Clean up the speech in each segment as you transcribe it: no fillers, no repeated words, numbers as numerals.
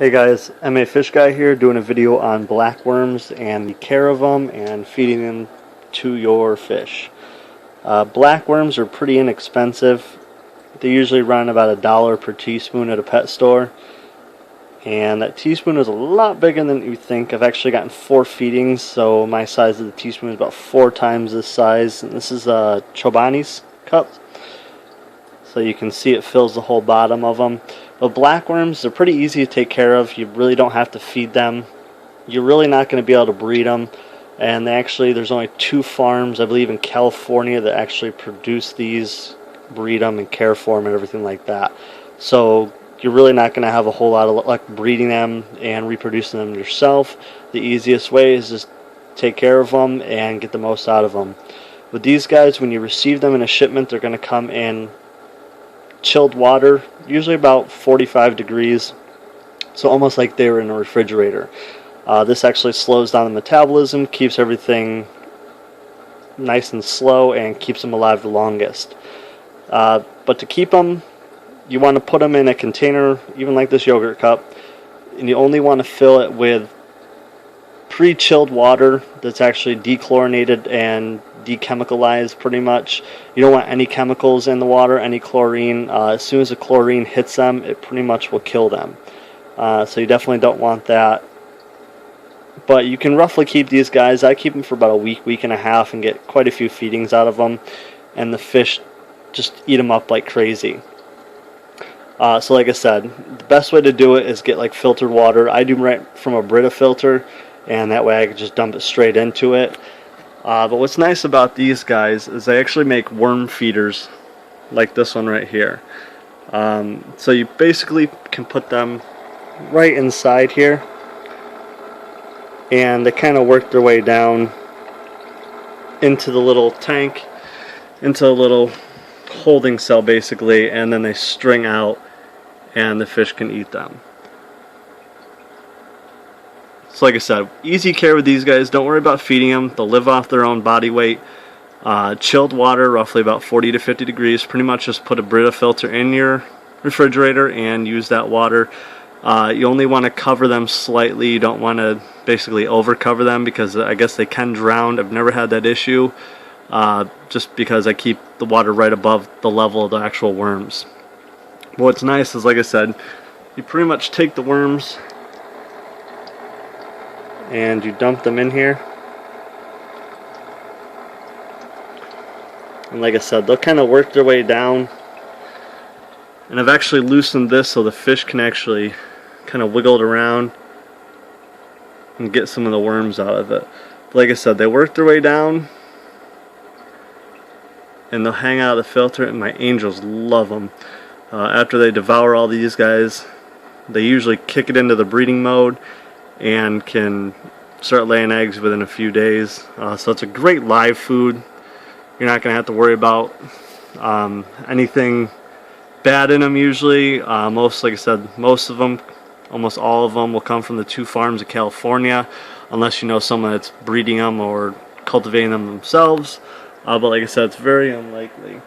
Hey guys, MA Fish Guy here doing a video on blackworms and the care of them and feeding them to your fish. Blackworms are pretty inexpensive. They usually run about $1 per teaspoon at a pet store. And that teaspoon is a lot bigger than you think. I've actually gotten 4 feedings, so my size of the teaspoon is about 4 times this size. And this is a Chobani's cup. So you can see it fills the whole bottom of them. But blackworms, they're pretty easy to take care of. You really don't have to feed them. You're really not going to be able to breed them. And there's only 2 farms, I believe, in California that actually produce these, breed them, and care for them and everything like that. So you're really not going to have a whole lot of luck breeding them and reproducing them yourself. The easiest way is just take care of them and get the most out of them. With these guys, when you receive them in a shipment, they're going to come in chilled water, usually about 45 degrees, so almost like they were in a refrigerator. This actually slows down the metabolism, keeps everything nice and slow, and keeps them alive the longest. But to keep them, you want to put them in a container, even like this yogurt cup, and you only want to fill it with pre-chilled water that's actually dechlorinated and dechemicalized pretty much. You don't want any chemicals in the water, any chlorine. As soon as the chlorine hits them, it pretty much will kill them. So you definitely don't want that. But you can roughly keep these guys. I keep them for about a week, week and a half, and get quite a few feedings out of them. And the fish just eat them up like crazy. So like I said, the best way to do it is get like filtered water. I do right from a Brita filter, and that way I can just dump it straight into it. But what's nice about these guys is they actually make worm feeders like this one right here. So you basically can put them right inside here, and they kind of work their way down into the little tank, into a little holding cell basically, and then they string out and the fish can eat them. So like I said, easy care with these guys. Don't worry about feeding them. They'll live off their own body weight. Chilled water, roughly about 40 to 50 degrees. Pretty much just put a Brita filter in your refrigerator and use that water. You only want to cover them slightly. You don't want to basically over cover them, because I guess they can drown. I've never had that issue, just because I keep the water right above the level of the actual worms. But what's nice is, like I said, you pretty much take the worms and you dump them in here, and like I said, they'll kind of work their way down. And I've actually loosened this so the fish can actually kind of wiggle it around and get some of the worms out of it. But like I said, they work their way down and they'll hang out of the filter, and my angels love them. After they devour all these guys, they usually kick it into the breeding mode and can start laying eggs within a few days. So it's a great live food. You're not going to have to worry about anything bad in them usually. Like I said, most of them, almost all of them, will come from the 2 farms of California, unless you know someone that's breeding them or cultivating them themselves. But like I said, it's very unlikely.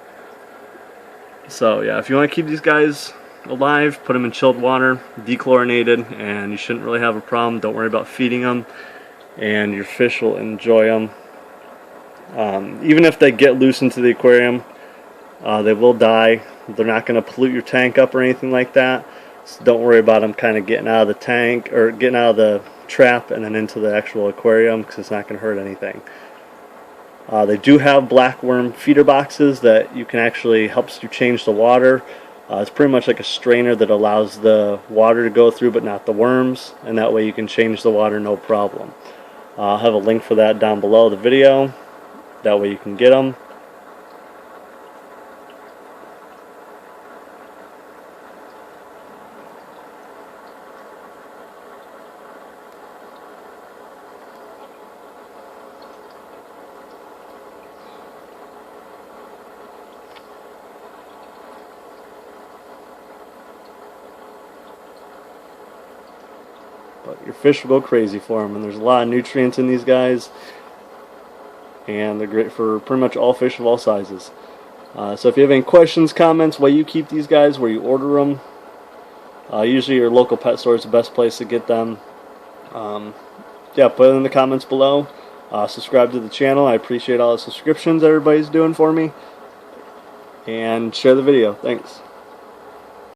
So yeah, if you want to keep these guys alive, put them in chilled water, dechlorinated, and you shouldn't really have a problem. Don't worry about feeding them, and your fish will enjoy them. Even if they get loose into the aquarium, they will die. They're not going to pollute your tank up or anything like that. So don't worry about them kind of getting out of the tank or getting out of the trap and then into the actual aquarium, because it's not going to hurt anything. They do have blackworm feeder boxes that you can actually helps you change the water. It's pretty much like a strainer that allows the water to go through but not the worms, and that way you can change the water no problem. I'll have a link for that down below the video. That way you can get them. But your fish will go crazy for them, and there's a lot of nutrients in these guys, and they're great for pretty much all fish of all sizes. So if you have any questions, comments, why you keep these guys, where you order them, Usually your local pet store is the best place to get them. Yeah, put it in the comments below. Subscribe to the channel. I appreciate all the subscriptions everybody's doing for me. And share the video. Thanks.